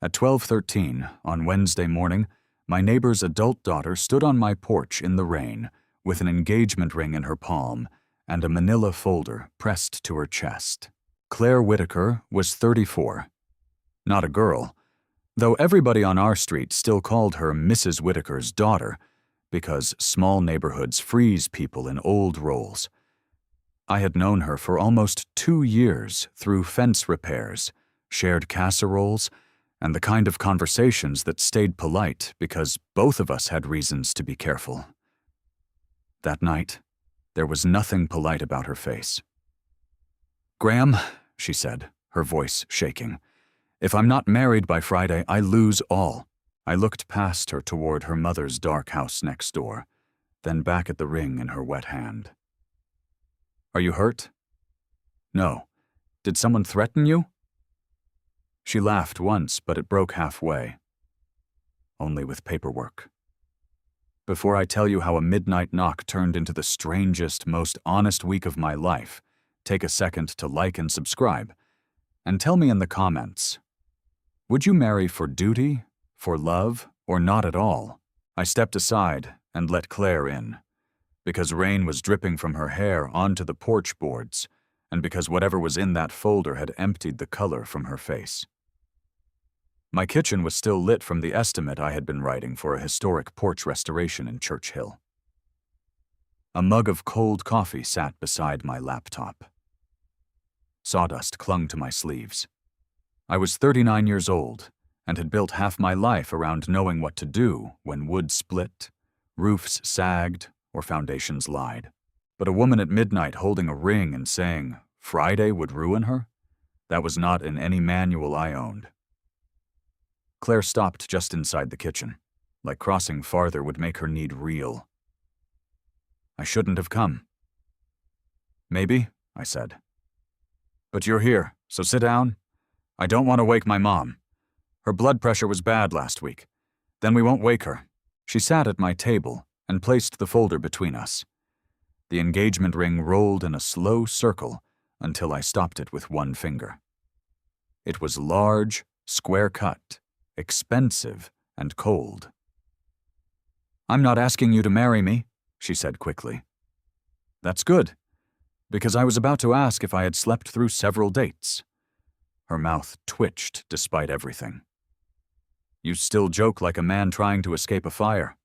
At 12:13 on Wednesday morning, my neighbor's adult daughter stood on my porch in the rain with an engagement ring in her palm and a manila folder pressed to her chest. Claire Whitaker was 34. Not a girl, though everybody on our street still called her Mrs. Whitaker's daughter because small neighborhoods freeze people in old roles. I had known her for almost 2 years through fence repairs, shared casseroles, and the kind of conversations that stayed polite because both of us had reasons to be careful. That night, there was nothing polite about her face. "Graham," she said, her voice shaking, "if I'm not married by Friday, I lose all." I looked past her toward her mother's dark house next door, then back at the ring in her wet hand. "Are you hurt?" "No. Did someone threaten you?" She laughed once, but it broke halfway. "Only with paperwork." Before I tell you how a midnight knock turned into the strangest, most honest week of my life, take a second to like and subscribe, and tell me in the comments, would you marry for duty, for love, or not at all? I stepped aside and let Claire in, because rain was dripping from her hair onto the porch boards, and because whatever was in that folder had emptied the color from her face. My kitchen was still lit from the estimate I had been writing for a historic porch restoration in Church Hill. A mug of cold coffee sat beside my laptop. Sawdust clung to my sleeves. I was 39 years old and had built half my life around knowing what to do when wood split, roofs sagged, or foundations lied. But a woman at midnight holding a ring and saying Friday would ruin her? That was not in any manual I owned. Claire stopped just inside the kitchen, like crossing farther would make her need real. "I shouldn't have come." "Maybe," I said. "But you're here, so sit down. I don't want to wake my mom. Her blood pressure was bad last week. Then we won't wake her." She sat at my table and placed the folder between us. The engagement ring rolled in a slow circle until I stopped it with one finger. It was large, square-cut, expensive, and cold. "I'm not asking you to marry me," she said quickly. "That's good, because I was about to ask if I had slept through several dates." Her mouth twitched despite everything. "You still joke like a man trying to escape a fire."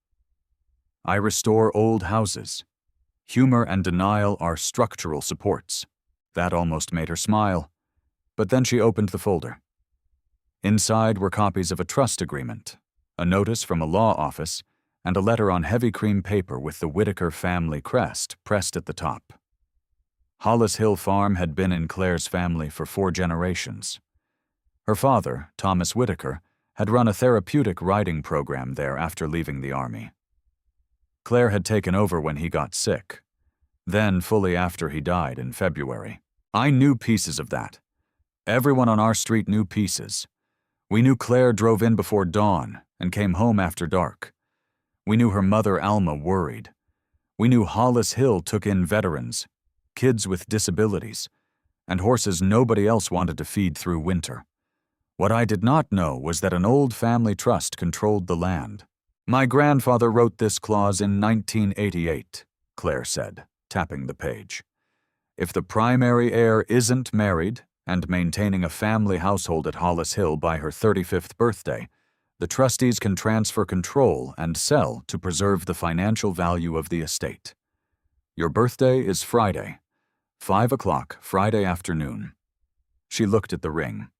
"I restore old houses. Humor and denial are structural supports." That almost made her smile, but then she opened the folder. Inside were copies of a trust agreement, a notice from a law office, and a letter on heavy cream paper with the Whitaker family crest pressed at the top. Hollis Hill Farm had been in Claire's family for 4 generations. Her father, Thomas Whitaker, had run a therapeutic riding program there after leaving the Army. Claire had taken over when he got sick, then fully after he died in February. I knew pieces of that. Everyone on our street knew pieces. We knew Claire drove in before dawn and came home after dark. We knew her mother Alma worried. We knew Hollis Hill took in veterans, kids with disabilities, and horses nobody else wanted to feed through winter. What I did not know was that an old family trust controlled the land. "My grandfather wrote this clause in 1988, Claire said, tapping the page. "If the primary heir isn't married and maintaining a family household at Hollis Hill by her 35th birthday, the trustees can transfer control and sell to preserve the financial value of the estate. Your birthday is Friday, 5 o'clock Friday afternoon." She looked at the ring.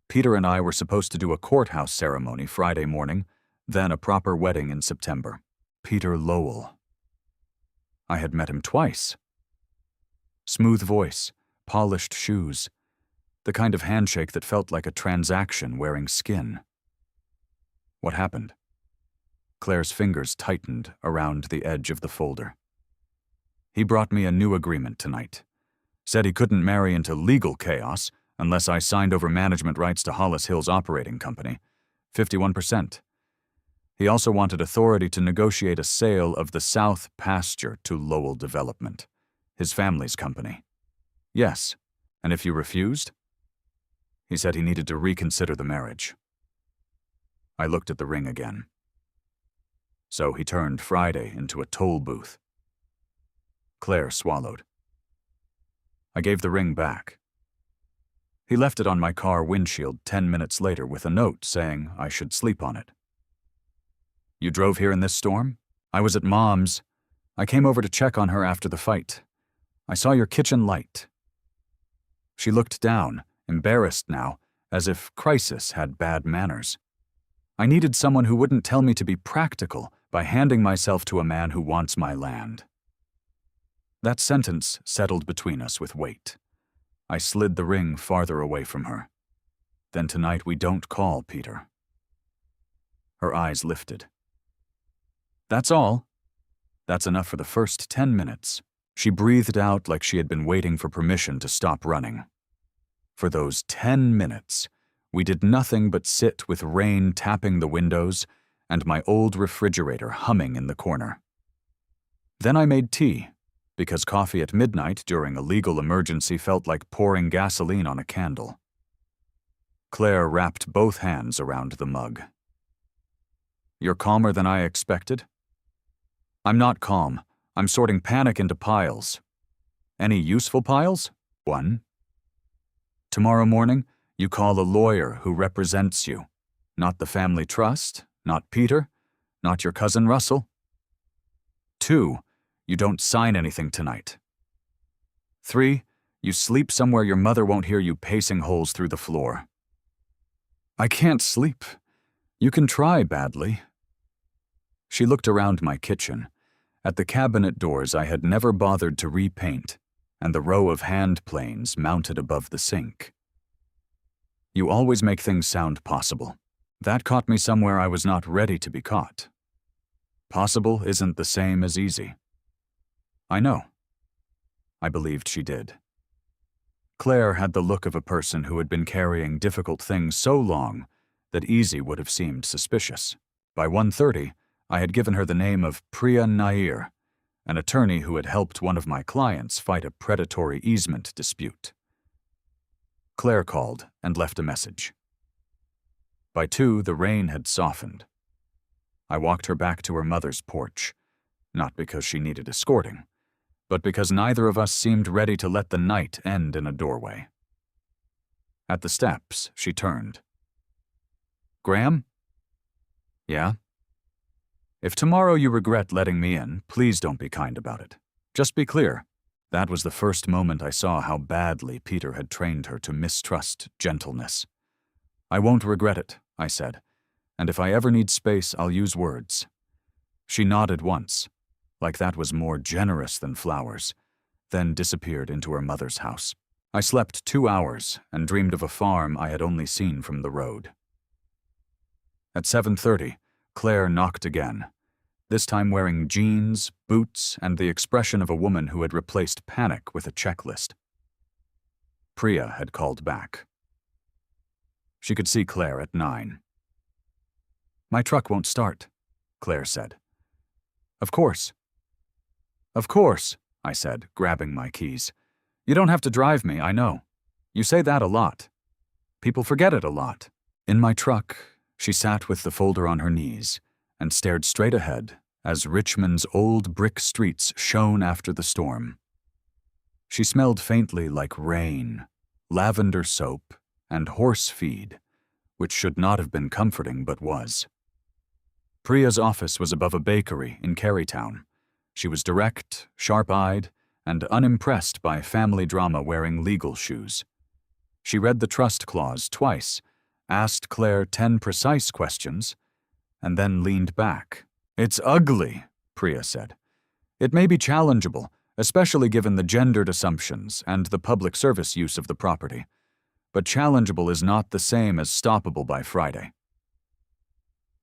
Peter and I were supposed to do a courthouse ceremony Friday morning, then a proper wedding in September. Peter Lowell. I had met him twice. Smooth voice, polished shoes, the kind of handshake that felt like a transaction wearing skin. What happened? Claire's fingers tightened around the edge of the folder. "He brought me a new agreement tonight. Said he couldn't marry into legal chaos unless I signed over management rights to Hollis Hill's operating company, 51%. He also wanted authority to negotiate a sale of the South Pasture to Lowell Development, his family's company. Yes, and if you refused?" He said he needed to reconsider the marriage. I looked at the ring again. So he turned Friday into a toll booth. Claire swallowed. I gave the ring back. He left it on my car windshield 10 minutes later with a note saying I should sleep on it. You drove here in this storm? I was at Mom's. I came over to check on her after the fight. I saw your kitchen light. She looked down, embarrassed now, as if crisis had bad manners. I needed someone who wouldn't tell me to be practical by handing myself to a man who wants my land. That sentence settled between us with weight. I slid the ring farther away from her. Then tonight we don't call Peter. Her eyes lifted. That's all. That's enough for the first 10 minutes. She breathed out like she had been waiting for permission to stop running. For those 10 minutes, we did nothing but sit with rain tapping the windows and my old refrigerator humming in the corner. Then I made tea, because coffee at midnight during a legal emergency felt like pouring gasoline on a candle. Claire wrapped both hands around the mug. You're calmer than I expected? I'm not calm. I'm sorting panic into piles. Any useful piles? 1. Tomorrow morning, you call a lawyer who represents you. Not the family trust, not Peter, not your cousin Russell. 2. You don't sign anything tonight. 3. You sleep somewhere your mother won't hear you pacing holes through the floor. I can't sleep. You can try badly. She looked around my kitchen, at the cabinet doors I had never bothered to repaint, and the row of hand planes mounted above the sink. You always make things sound possible. That caught me somewhere I was not ready to be caught. Possible isn't the same as easy. I know. I believed she did. Claire had the look of a person who had been carrying difficult things so long that easy would have seemed suspicious. By 1:30, I had given her the name of Priya Nair, an attorney who had helped one of my clients fight a predatory easement dispute. Claire called and left a message. By 2, the rain had softened. I walked her back to her mother's porch, not because she needed escorting, but because neither of us seemed ready to let the night end in a doorway. At the steps, she turned. Graham? Yeah? If tomorrow you regret letting me in, please don't be kind about it. Just be clear. That was the first moment I saw how badly Peter had trained her to mistrust gentleness. I won't regret it, I said, and if I ever need space, I'll use words. She nodded once, like that was more generous than flowers, then disappeared into her mother's house. I slept 2 hours and dreamed of a farm I had only seen from the road. At 7:30, Claire knocked again, this time wearing jeans, boots, and the expression of a woman who had replaced panic with a checklist. Priya had called back. She could see Claire at 9. My truck won't start, Claire said. Of course. Of course, I said, grabbing my keys. You don't have to drive me, I know. You say that a lot. People forget it a lot. In my truck, she sat with the folder on her knees and stared straight ahead as Richmond's old brick streets shone after the storm. She smelled faintly like rain, lavender soap, and horse feed, which should not have been comforting but was. Priya's office was above a bakery in Carytown. She was direct, sharp-eyed, and unimpressed by family drama wearing legal shoes. She read the trust clause twice, asked Claire 10 precise questions, and then leaned back. It's ugly, Priya said. It may be challengeable, especially given the gendered assumptions and the public service use of the property. But challengeable is not the same as stoppable by Friday.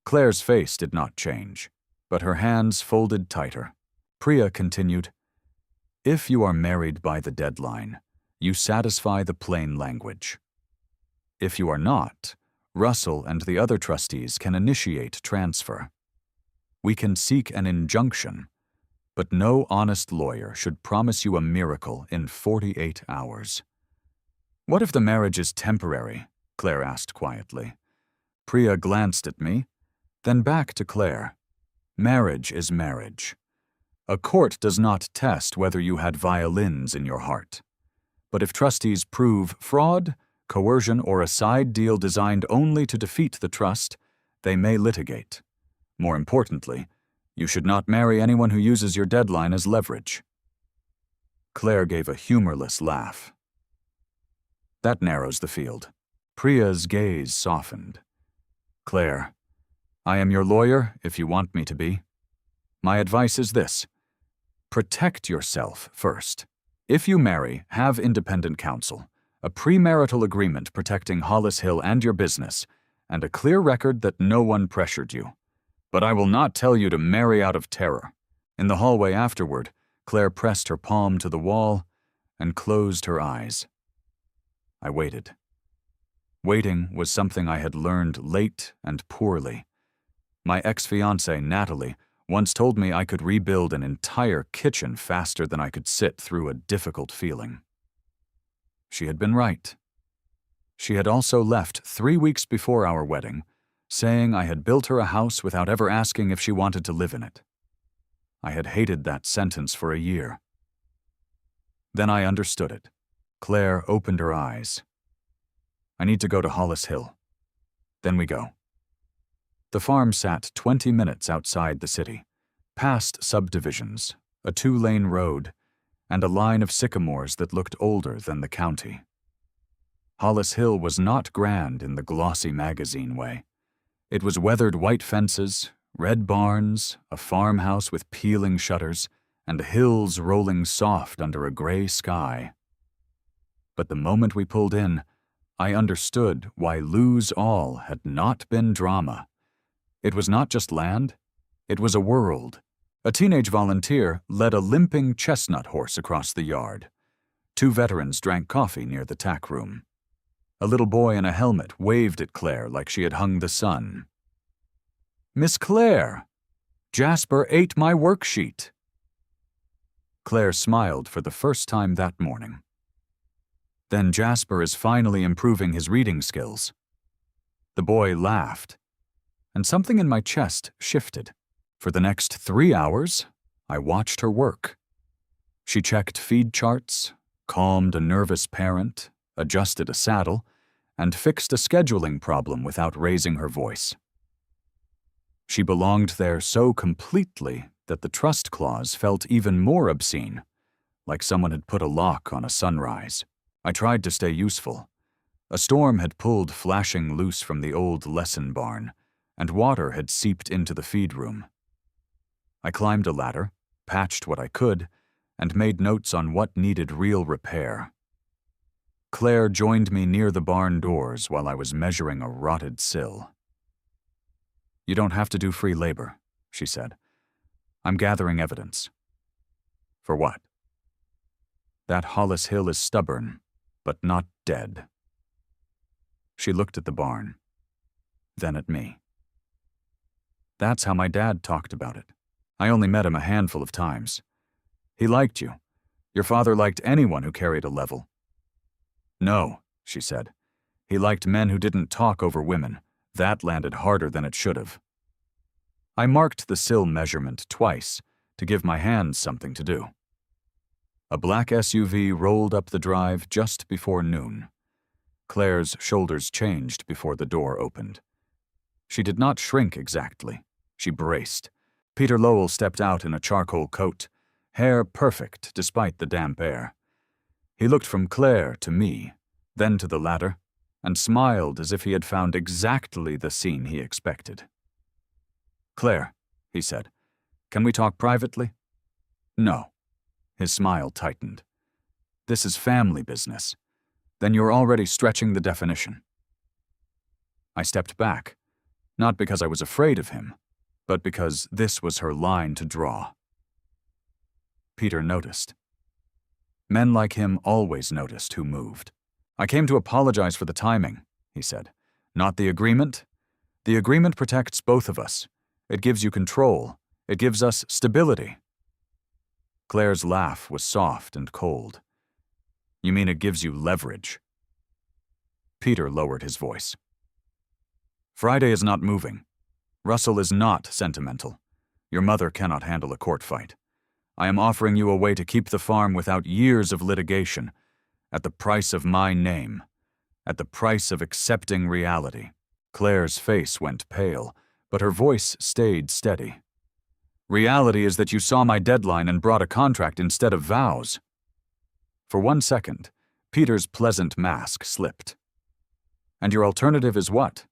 Claire's face did not change, but her hands folded tighter. Priya continued, If you are married by the deadline, you satisfy the plain language. If you are not, Russell and the other trustees can initiate transfer. We can seek an injunction, but no honest lawyer should promise you a miracle in 48 hours. What if the marriage is temporary? Claire asked quietly. Priya glanced at me, then back to Claire. Marriage is marriage. A court does not test whether you had violins in your heart. But if trustees prove fraud, coercion, or a side deal designed only to defeat the trust, they may litigate. More importantly, you should not marry anyone who uses your deadline as leverage. Claire gave a humorless laugh. That narrows the field. Priya's gaze softened. Claire, I am your lawyer if you want me to be. My advice is this. Protect yourself first. If you marry, have independent counsel, a premarital agreement protecting Hollis Hill and your business, and a clear record that no one pressured you. But I will not tell you to marry out of terror. In the hallway afterward, Claire pressed her palm to the wall and closed her eyes. I waited. Waiting was something I had learned late and poorly. My ex-fiancée, Natalie, once told me I could rebuild an entire kitchen faster than I could sit through a difficult feeling. She had been right. She had also left 3 weeks before our wedding, saying I had built her a house without ever asking if she wanted to live in it. I had hated that sentence for a year. Then I understood it. Claire opened her eyes. I need to go to Hollis Hill. Then we go. The farm sat 20 minutes outside the city, past subdivisions, a 2-lane road, and a line of sycamores that looked older than the county. Hollis Hill was not grand in the glossy magazine way. It was weathered white fences, red barns, a farmhouse with peeling shutters, and hills rolling soft under a gray sky. But the moment we pulled in, I understood why Lose All had not been drama. It was not just land, it was a world. A teenage volunteer led a limping chestnut horse across the yard. 2 veterans drank coffee near the tack room. A little boy in a helmet waved at Claire like she had hung the sun. "Miss Claire, Jasper ate my worksheet." Claire smiled for the first time that morning. Then Jasper is finally improving his reading skills. The boy laughed, and something in my chest shifted. For the next 3 hours, I watched her work. She checked feed charts, calmed a nervous parent, adjusted a saddle, and fixed a scheduling problem without raising her voice. She belonged there so completely that the trust clause felt even more obscene, like someone had put a lock on a sunrise. I tried to stay useful. A storm had pulled flashing loose from the old lesson barn, and water had seeped into the feed room. I climbed a ladder, patched what I could, and made notes on what needed real repair. Claire joined me near the barn doors while I was measuring a rotted sill. "You don't have to do free labor," she said. "I'm gathering evidence." "For what?" "That Hollis Hill is stubborn, but not dead." She looked at the barn, then at me. "That's how my dad talked about it. I only met him a handful of times. He liked you. Your father liked anyone who carried a level." "No," she said. "He liked men who didn't talk over women. That landed harder than it should have." I marked the sill measurement twice to give my hands something to do. A black SUV rolled up the drive just before noon. Claire's shoulders changed before the door opened. She did not shrink exactly. She braced. Peter Lowell stepped out in a charcoal coat, hair perfect despite the damp air. He looked from Claire to me, then to the ladder, and smiled as if he had found exactly the scene he expected. "Claire," he said, "can we talk privately?" "No." His smile tightened. "This is family business. Then you're already stretching the definition." I stepped back, not because I was afraid of him, but because this was her line to draw. Peter noticed. Men like him always noticed who moved. "I came to apologize for the timing," he said. "Not the agreement. The agreement protects both of us. It gives you control. It gives us stability." Claire's laugh was soft and cold. "You mean it gives you leverage?" Peter lowered his voice. Friday is not moving. Russell is not sentimental. Your mother cannot handle a court fight. I am offering you a way to keep the farm without years of litigation, at the price of my name, at the price of accepting reality. Claire's face went pale, but her voice stayed steady. Reality is that you saw my deadline and brought a contract instead of vows. For 1 second, Peter's pleasant mask slipped. And your alternative is what?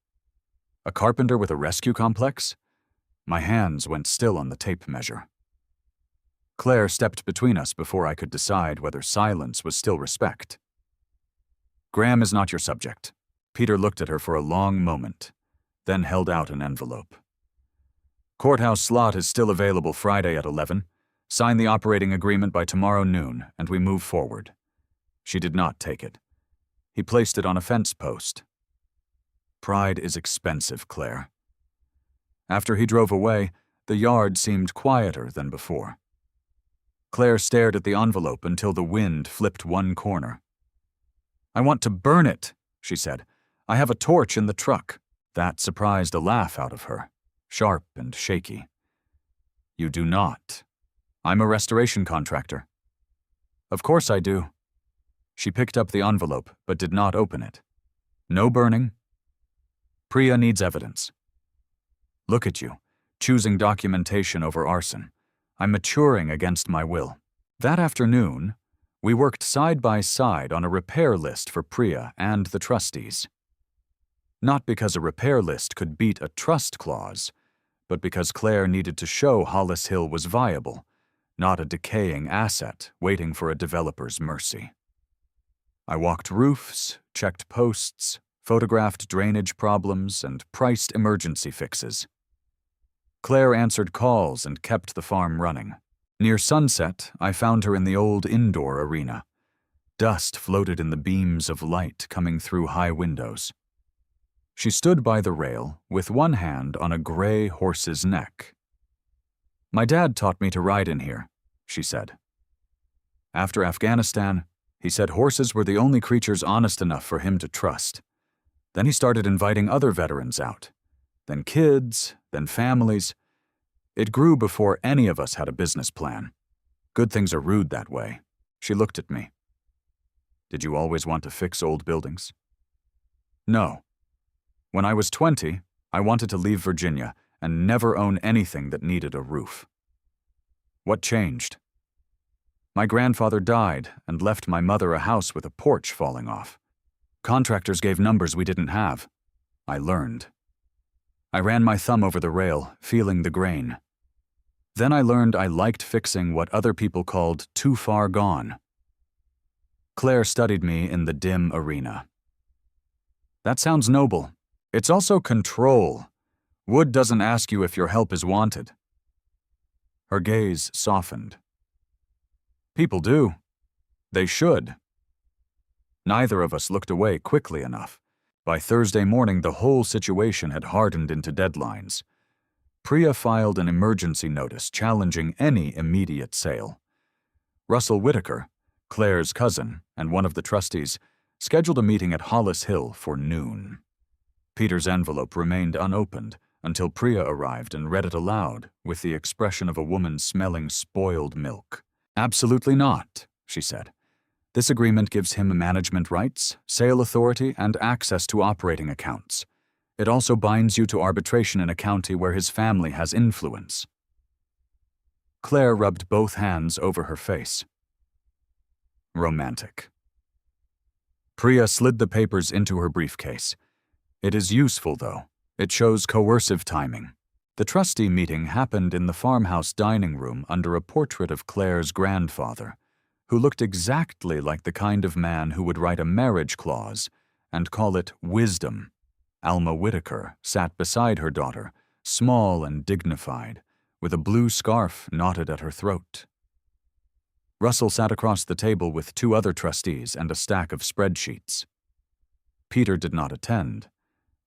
A carpenter with a rescue complex? My hands went still on the tape measure. Claire stepped between us before I could decide whether silence was still respect. Graham is not your subject. Peter looked at her for a long moment, then held out an envelope. Courthouse slot is still available Friday at 11. Sign the operating agreement by tomorrow noon, and we move forward. She did not take it. He placed it on a fence post. Pride is expensive, Claire. After he drove away, the yard seemed quieter than before. Claire stared at the envelope until the wind flipped one corner. I want to burn it, she said. I have a torch in the truck. That surprised a laugh out of her, sharp and shaky. You do not. I'm a restoration contractor. Of course I do. She picked up the envelope, but did not open it. No burning. Priya needs evidence. Look at you, choosing documentation over arson. I'm maturing against my will. That afternoon, we worked side by side on a repair list for Priya and the trustees. Not because a repair list could beat a trust clause, but because Claire needed to show Hollis Hill was viable, not a decaying asset waiting for a developer's mercy. I walked roofs, checked posts, photographed drainage problems, and priced emergency fixes. Claire answered calls and kept the farm running. Near sunset, I found her in the old indoor arena. Dust floated in the beams of light coming through high windows. She stood by the rail with one hand on a gray horse's neck. My dad taught me to ride in here, she said. After Afghanistan, he said horses were the only creatures honest enough for him to trust. Then he started inviting other veterans out. Then kids, then families. It grew before any of us had a business plan. Good things are rude that way. She looked at me. Did you always want to fix old buildings? No. When I was 20, I wanted to leave Virginia and never own anything that needed a roof. What changed? My grandfather died and left my mother a house with a porch falling off. Contractors gave numbers we didn't have. I learned. I ran my thumb over the rail, feeling the grain. Then I learned I liked fixing what other people called too far gone. Claire studied me in the dim arena. That sounds noble. It's also control. Wood doesn't ask you if your help is wanted. Her gaze softened. People do. They should. Neither of us looked away quickly enough. By Thursday morning, the whole situation had hardened into deadlines. Priya filed an emergency notice challenging any immediate sale. Russell Whitaker, Claire's cousin and one of the trustees, scheduled a meeting at Hollis Hill for noon. Peter's envelope remained unopened until Priya arrived and read it aloud with the expression of a woman smelling spoiled milk. Absolutely not, she said. This agreement gives him management rights, sale authority, and access to operating accounts. It also binds you to arbitration in a county where his family has influence. Claire rubbed both hands over her face. Romantic. Priya slid the papers into her briefcase. It is useful, though. It shows coercive timing. The trustee meeting happened in the farmhouse dining room under a portrait of Claire's grandfather, who looked exactly like the kind of man who would write a marriage clause and call it wisdom. Alma Whitaker sat beside her daughter, small and dignified, with a blue scarf knotted at her throat. Russell sat across the table with 2 other trustees and a stack of spreadsheets. Peter did not attend,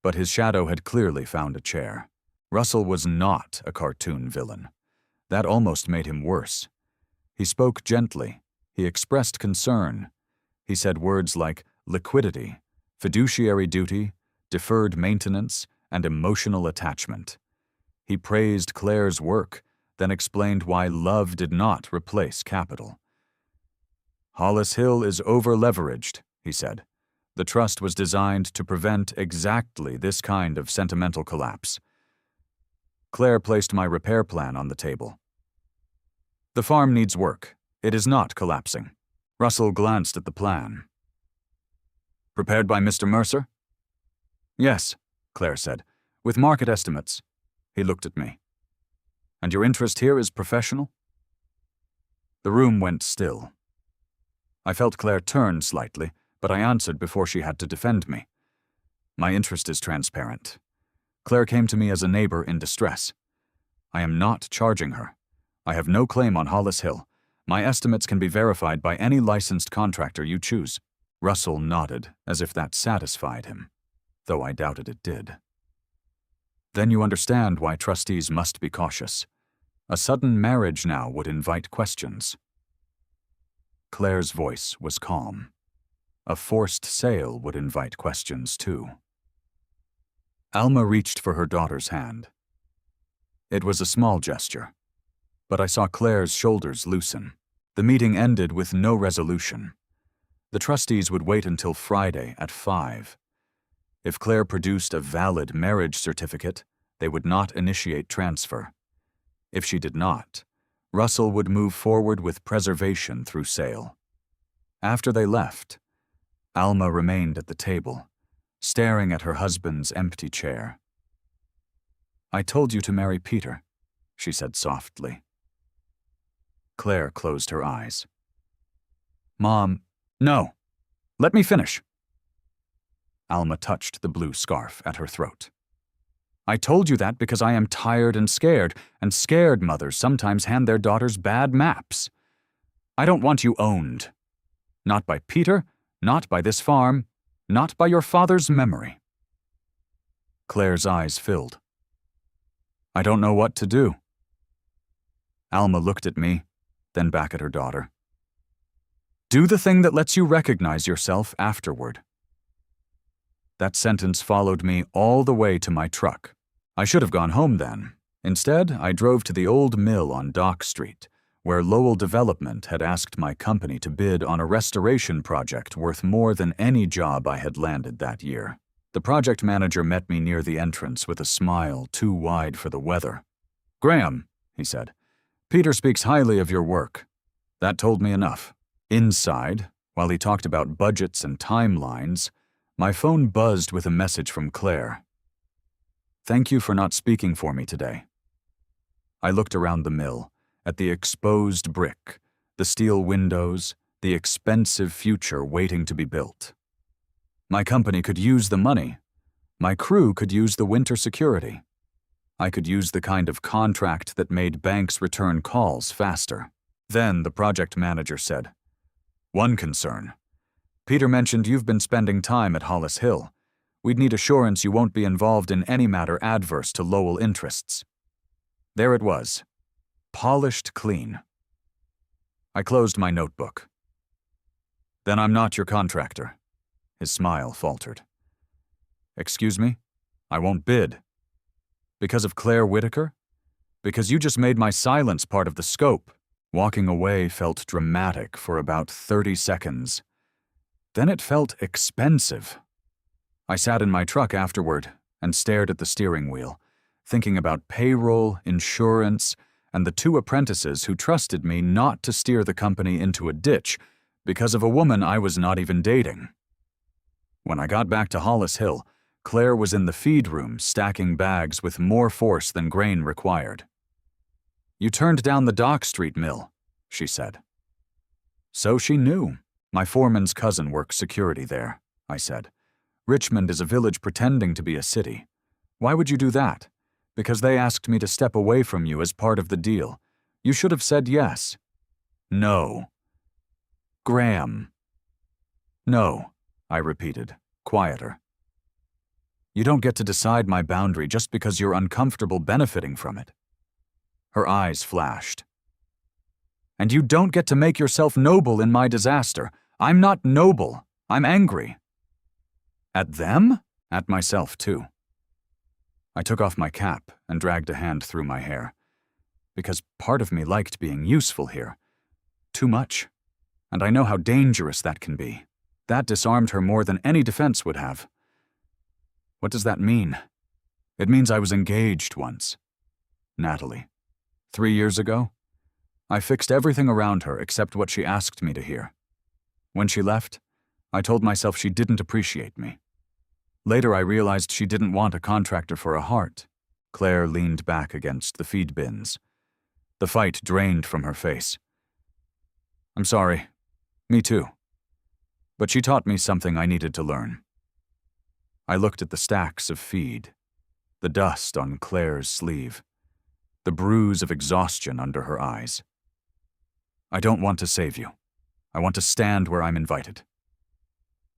but his shadow had clearly found a chair. Russell was not a cartoon villain. That almost made him worse. He spoke gently. He expressed concern. He said words like liquidity, fiduciary duty, deferred maintenance, and emotional attachment. He praised Claire's work, then explained why love did not replace capital. "Hollis Hill is over-leveraged," he said. "The trust was designed to prevent exactly this kind of sentimental collapse." Claire placed my repair plan on the table. "The farm needs work. It is not collapsing." Russell glanced at the plan. "Prepared by Mr. Mercer?" "Yes," Claire said, "with market estimates." He looked at me. "And your interest here is professional?" The room went still. I felt Claire turn slightly, but I answered before she had to defend me. "My interest is transparent. Claire came to me as a neighbor in distress. I am not charging her. I have no claim on Hollis Hill. My estimates can be verified by any licensed contractor you choose." Russell nodded, as if that satisfied him, though I doubted it did. "Then you understand why trustees must be cautious. A sudden marriage now would invite questions." Claire's voice was calm. A forced sale would invite questions, too. Alma reached for her daughter's hand. It was a small gesture, but I saw Claire's shoulders loosen. The meeting ended with no resolution. The trustees would wait until Friday at 5. If Claire produced a valid marriage certificate, they would not initiate transfer. If she did not, Russell would move forward with preservation through sale. After they left, Alma remained at the table, staring at her husband's empty chair. "I told you to marry Peter," she said softly. Claire closed her eyes. "Mom, no. Let me finish." Alma touched the blue scarf at her throat. "I told you that because I am tired and scared mothers sometimes hand their daughters bad maps. I don't want you owned. Not by Peter, not by this farm, not by your father's memory." Claire's eyes filled. "I don't know what to do." Alma looked at me, then back at her daughter. "Do the thing that lets you recognize yourself afterward." That sentence followed me all the way to my truck. I should have gone home then. Instead, I drove to the old mill on Dock Street, where Lowell Development had asked my company to bid on a restoration project worth more than any job I had landed that year. The project manager met me near the entrance with a smile too wide for the weather. "Graham," he said, "Peter speaks highly of your work." That told me enough. Inside, while he talked about budgets and timelines, my phone buzzed with a message from Claire. "Thank you for not speaking for me today." I looked around the mill, at the exposed brick, the steel windows, the expensive future waiting to be built. My company could use the money. My crew could use the winter security. I could use the kind of contract that made banks return calls faster. Then the project manager said, "One concern. Peter mentioned you've been spending time at Hollis Hill. We'd need assurance you won't be involved in any matter adverse to Lowell interests." There it was, polished clean. I closed my notebook. "Then I'm not your contractor." His smile faltered. "Excuse me? I won't bid." "Because of Claire Whitaker? Because you just made my silence part of the scope." Walking away felt dramatic for about 30 seconds. Then it felt expensive. I sat in my truck afterward and stared at the steering wheel, thinking about payroll, insurance, and the 2 apprentices who trusted me not to steer the company into a ditch because of a woman I was not even dating. When I got back to Hollis Hill, Claire was in the feed room stacking bags with more force than grain required. "You turned down the Dock Street mill," she said. "So she knew. My foreman's cousin works security there," I said. "Richmond is a village pretending to be a city. Why would you do that? Because they asked me to step away from you as part of the deal. You should have said yes." "No." "Graham." "No," I repeated, quieter. "You don't get to decide my boundary just because you're uncomfortable benefiting from it." Her eyes flashed. "And you don't get to make yourself noble in my disaster. I'm not noble. I'm angry." At them? At myself, too. I took off my cap and dragged a hand through my hair, because part of me liked being useful here. Too much. And I know how dangerous that can be. That disarmed her more than any defense would have. What does that mean? It means I was engaged once. Natalie. 3 years ago? I fixed everything around her except what she asked me to hear. When she left, I told myself she didn't appreciate me. Later I realized she didn't want a contractor for a heart. Claire leaned back against the feed bins. The fight drained from her face. I'm sorry. Me too. But she taught me something I needed to learn. I looked at the stacks of feed, the dust on Claire's sleeve, the bruise of exhaustion under her eyes. I don't want to save you. I want to stand where I'm invited.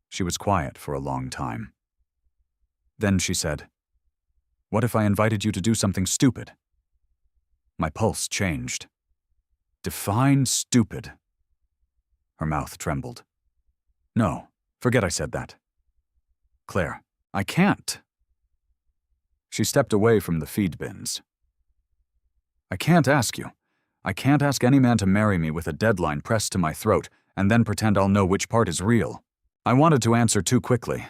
She was quiet for a long time. Then she said, "What if I invited you to do something stupid?" My pulse changed. Define stupid. Her mouth trembled. No, forget I said that. Claire, I can't. She stepped away from the feed bins. I can't ask you. I can't ask any man to marry me with a deadline pressed to my throat and then pretend I'll know which part is real. I wanted to answer too quickly.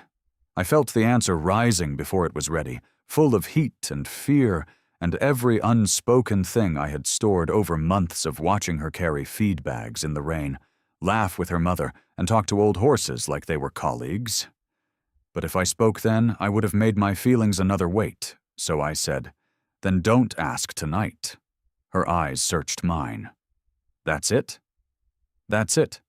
I felt the answer rising before it was ready, full of heat and fear and every unspoken thing I had stored over months of watching her carry feed bags in the rain, laugh with her mother, and talk to old horses like they were colleagues. But if I spoke then, I would have made my feelings another weight, so I said, "Then don't ask tonight." Her eyes searched mine. That's it? That's it.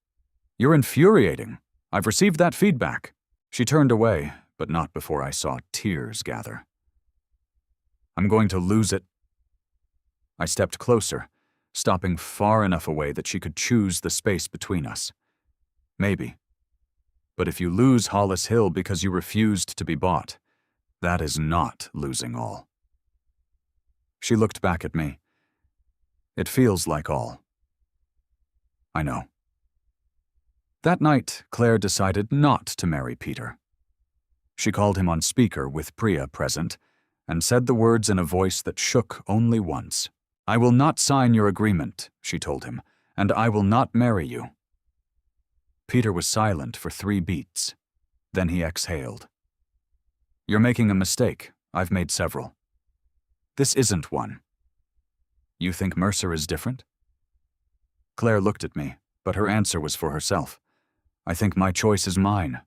You're infuriating. I've received that feedback. She turned away, but not before I saw tears gather. I'm going to lose it. I stepped closer, stopping far enough away that she could choose the space between us. Maybe. But if you lose Hollis Hill because you refused to be bought, that is not losing all. She looked back at me. It feels like all. I know. That night, Claire decided not to marry Peter. She called him on speaker with Priya present and said the words in a voice that shook only once. "I will not sign your agreement," she told him, "and I will not marry you." Peter was silent for 3 beats. Then he exhaled. "You're making a mistake. I've made several. This isn't one." "You think Mercer is different?" Claire looked at me, but her answer was for herself. "I think my choice is mine."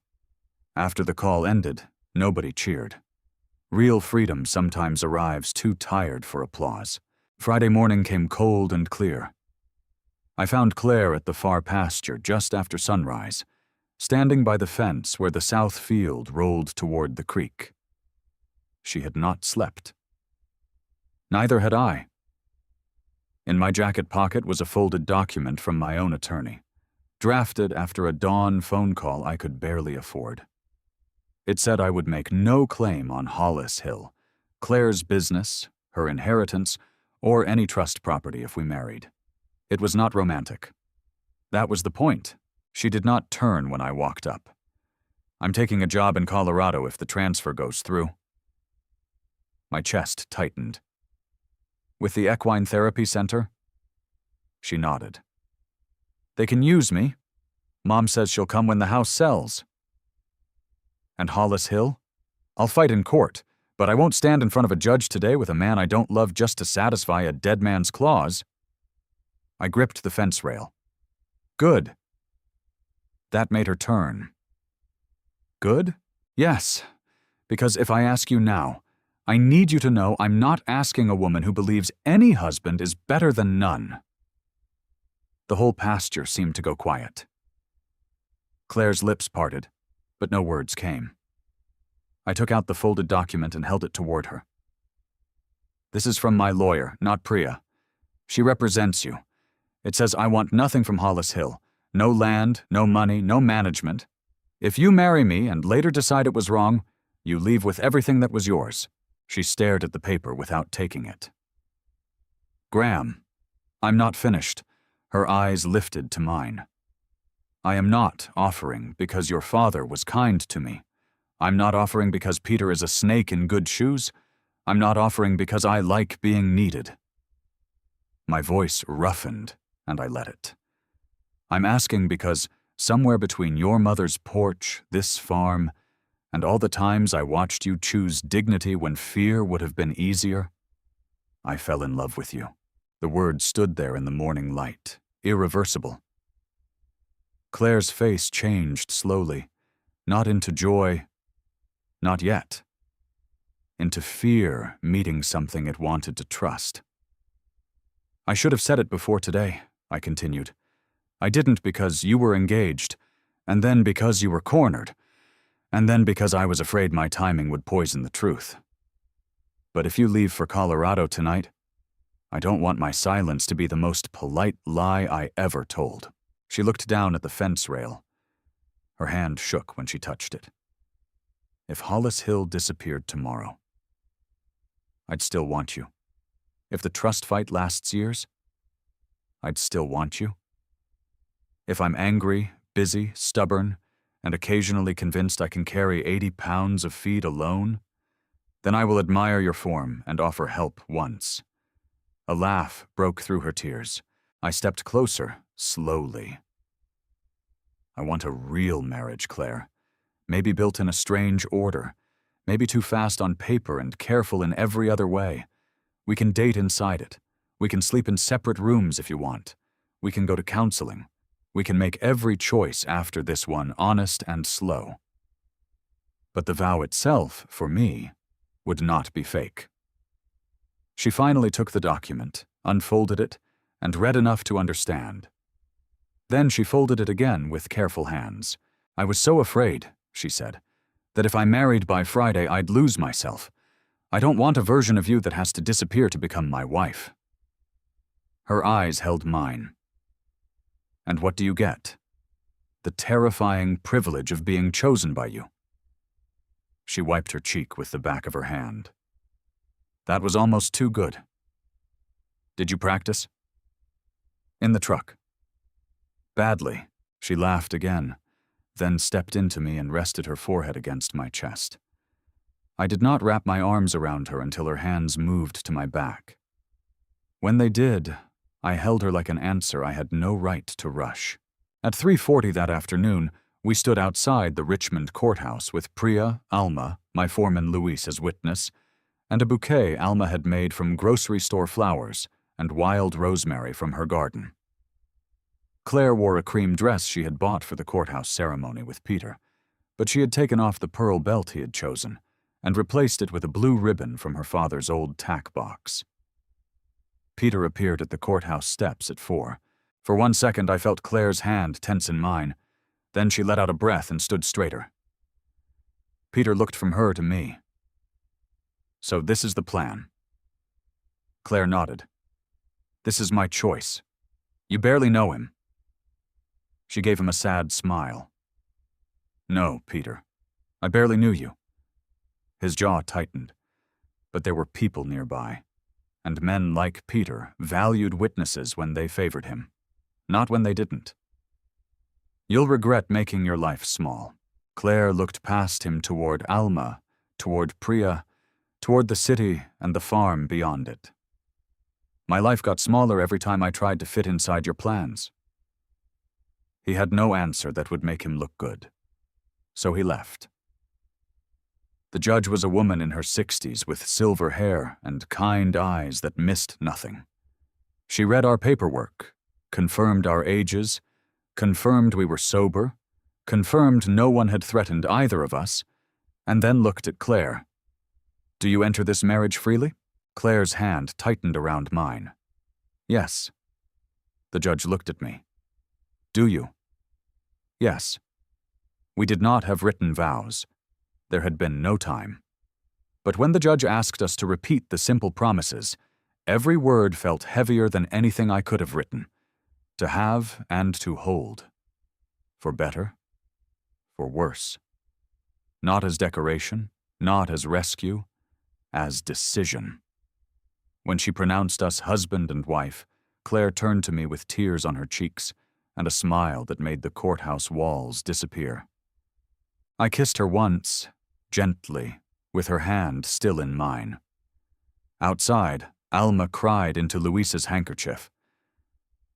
After the call ended, nobody cheered. Real freedom sometimes arrives too tired for applause. Friday morning came cold and clear. I found Claire at the far pasture just after sunrise, standing by the fence where the south field rolled toward the creek. She had not slept. Neither had I. In my jacket pocket was a folded document from my own attorney, drafted after a dawn phone call I could barely afford. It said I would make no claim on Hollis Hill, Claire's business, her inheritance, or any trust property if we married. It was not romantic. That was the point. She did not turn when I walked up. "I'm taking a job in Colorado if the transfer goes through." My chest tightened. "With the Equine Therapy Center?" She nodded. "They can use me. Mom says she'll come when the house sells." "And Hollis Hill? I'll fight in court, but I won't stand in front of a judge today with a man I don't love just to satisfy a dead man's claws." I gripped the fence rail. "Good." That made her turn. "Good? Yes, because if I ask you now, I need you to know I'm not asking a woman who believes any husband is better than none." The whole pasture seemed to go quiet. Claire's lips parted, but no words came. I took out the folded document and held it toward her. "This is from my lawyer, not Priya. She represents you. It says I want nothing from Hollis Hill. No land, no money, no management. If you marry me and later decide it was wrong, you leave with everything that was yours." She stared at the paper without taking it. "Graham, I'm not finished." Her eyes lifted to mine. "I am not offering because your father was kind to me. I'm not offering because Peter is a snake in good shoes. I'm not offering because I like being needed." My voice roughened, and I let it. "I'm asking because somewhere between your mother's porch, this farm, and all the times I watched you choose dignity when fear would have been easier, I fell in love with you." The words stood there in the morning light, irreversible. Claire's face changed slowly, not into joy, not yet, into fear meeting something it wanted to trust. "I should have said it before today," I continued. "I didn't because you were engaged, and then because you were cornered, and then because I was afraid my timing would poison the truth. But if you leave for Colorado tonight, I don't want my silence to be the most polite lie I ever told." She looked down at the fence rail. Her hand shook when she touched it. "If Hollis Hill disappeared tomorrow, I'd still want you. If the trust fight lasts years, I'd still want you. If I'm angry, busy, stubborn, and occasionally convinced I can carry 80 pounds of feed alone, then I will admire your form and offer help once." A laugh broke through her tears. I stepped closer, slowly. "I want a real marriage, Claire. Maybe built in a strange order. Maybe too fast on paper and careful in every other way. We can date inside it. We can sleep in separate rooms if you want. We can go to counseling. We can make every choice after this one honest and slow. But the vow itself, for me, would not be fake." She finally took the document, unfolded it, and read enough to understand. Then she folded it again with careful hands. "I was so afraid," she said, "that if I married by Friday, I'd lose myself. I don't want a version of you that has to disappear to become my wife." Her eyes held mine. "And what do you get? The terrifying privilege of being chosen by you." She wiped her cheek with the back of her hand. "That was almost too good. Did you practice?" "In the truck." "Badly." She laughed again, then stepped into me and rested her forehead against my chest. I did not wrap my arms around her until her hands moved to my back. When they did, I held her like an answer I had no right to rush. At 3:40 that afternoon, we stood outside the Richmond courthouse with Priya, Alma, my foreman Luis as witness, and a bouquet Alma had made from grocery store flowers and wild rosemary from her garden. Claire wore a cream dress she had bought for the courthouse ceremony with Peter, but she had taken off the pearl belt he had chosen and replaced it with a blue ribbon from her father's old tack box. Peter appeared at the courthouse steps at 4. For 1 second, I felt Claire's hand tense in mine. Then she let out a breath and stood straighter. Peter looked from her to me. "So this is the plan." Claire nodded. "This is my choice. You barely know him." She gave him a sad smile. "No, Peter. I barely knew you." His jaw tightened, but there were people nearby, and men like Peter valued witnesses when they favored him, not when they didn't. "You'll regret making your life small." Claire looked past him toward Alma, toward Priya, toward the city and the farm beyond it. "My life got smaller every time I tried to fit inside your plans." He had no answer that would make him look good, so he left. The judge was a woman in her 60s with silver hair and kind eyes that missed nothing. She read our paperwork, confirmed our ages, confirmed we were sober, confirmed no one had threatened either of us, and then looked at Claire. "Do you enter this marriage freely?" Claire's hand tightened around mine. "Yes." The judge looked at me. "Do you?" "Yes." We did not have written vows. There had been no time. But when the judge asked us to repeat the simple promises, every word felt heavier than anything I could have written. To have and to hold. For better, for worse. Not as decoration, not as rescue, as decision. When she pronounced us husband and wife, Claire turned to me with tears on her cheeks and a smile that made the courthouse walls disappear. I kissed her once, gently, with her hand still in mine. Outside, Alma cried into Luis's handkerchief.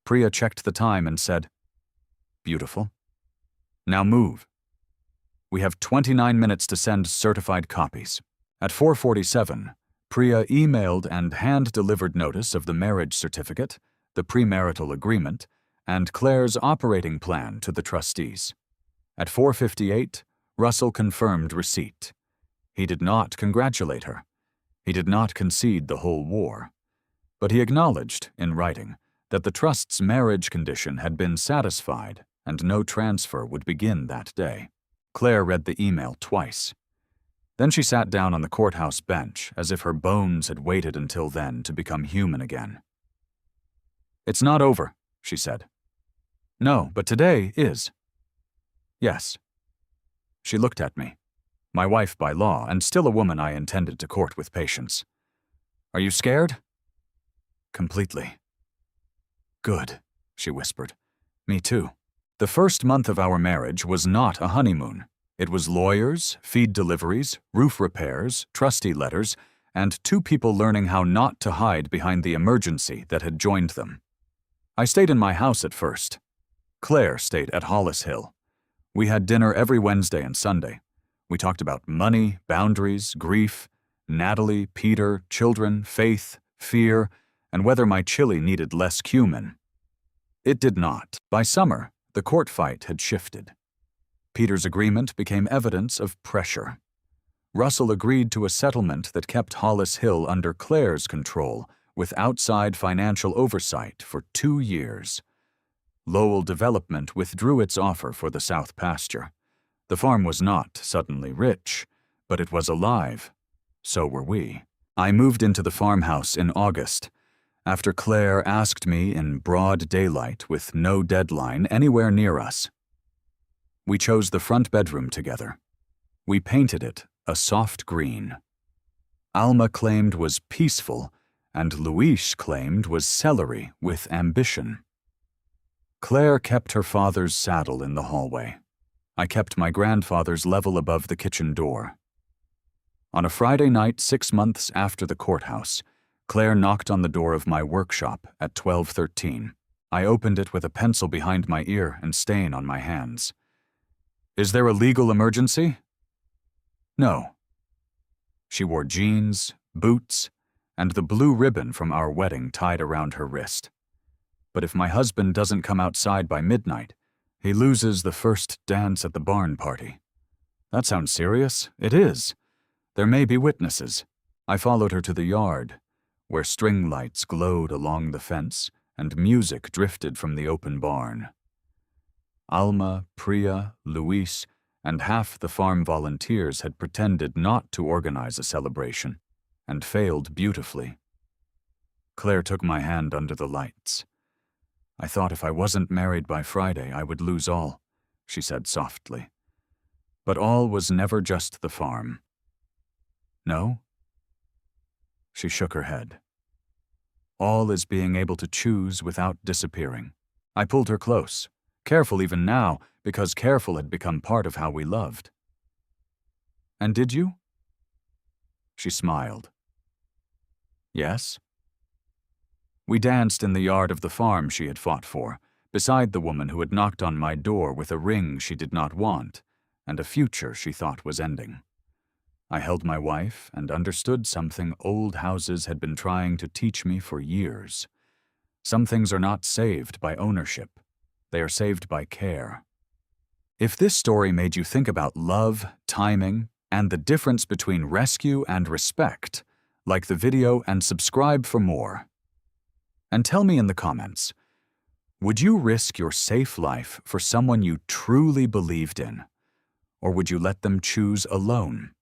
Priya checked the time and said, "Beautiful. Now move. We have 29 minutes to send certified copies." At 4:47, Priya emailed and hand-delivered notice of the marriage certificate, the premarital agreement, and Claire's operating plan to the trustees. At 4:58, Russell confirmed receipt. He did not congratulate her. He did not concede the whole war. But he acknowledged, in writing, that the trust's marriage condition had been satisfied and no transfer would begin that day. Claire read the email twice. Then she sat down on the courthouse bench as if her bones had waited until then to become human again. "It's not over," she said. "No, but today is." "Yes." She looked at me, my wife by law and still a woman I intended to court with patience. "Are you scared?" "Completely." "Good," she whispered. "Me too." The first month of our marriage was not a honeymoon. It was lawyers, feed deliveries, roof repairs, trustee letters, and two people learning how not to hide behind the emergency that had joined them. I stayed in my house at first. Claire stayed at Hollis Hill. We had dinner every Wednesday and Sunday. We talked about money, boundaries, grief, Natalie, Peter, children, faith, fear, and whether my chili needed less cumin. It did not. By summer, the court fight had shifted. Peter's agreement became evidence of pressure. Russell agreed to a settlement that kept Hollis Hill under Claire's control with outside financial oversight for 2 years. Lowell Development withdrew its offer for the south pasture. The farm was not suddenly rich, but it was alive. So were we. I moved into the farmhouse in August, after Claire asked me in broad daylight with no deadline anywhere near us. We chose the front bedroom together. We painted it a soft green. Alma claimed was peaceful, and Luis claimed was celery with ambition. Claire kept her father's saddle in the hallway. I kept my grandfather's level above the kitchen door. On a Friday night 6 months after the courthouse, Claire knocked on the door of my workshop at 12:13. I opened it with a pencil behind my ear and stain on my hands. "Is there a legal emergency?" "No." She wore jeans, boots, and the blue ribbon from our wedding tied around her wrist. "But if my husband doesn't come outside by midnight, he loses the first dance at the barn party." "That sounds serious." "It is. There may be witnesses." I followed her to the yard, where string lights glowed along the fence and music drifted from the open barn. Alma, Priya, Luis, and half the farm volunteers had pretended not to organize a celebration, and failed beautifully. Claire took my hand under the lights. "I thought if I wasn't married by Friday, I would lose all," she said softly. "But all was never just the farm." "No?" She shook her head. "All is being able to choose without disappearing." I pulled her close, careful even now, because careful had become part of how we loved. "And did you?" She smiled. "Yes." We danced in the yard of the farm she had fought for, beside the woman who had knocked on my door with a ring she did not want, and a future she thought was ending. I held my wife and understood something old houses had been trying to teach me for years. Some things are not saved by ownership. They are saved by care. If this story made you think about love, timing, and the difference between rescue and respect, like the video and subscribe for more. And tell me in the comments, would you risk your safe life for someone you truly believed in? Or would you let them choose alone?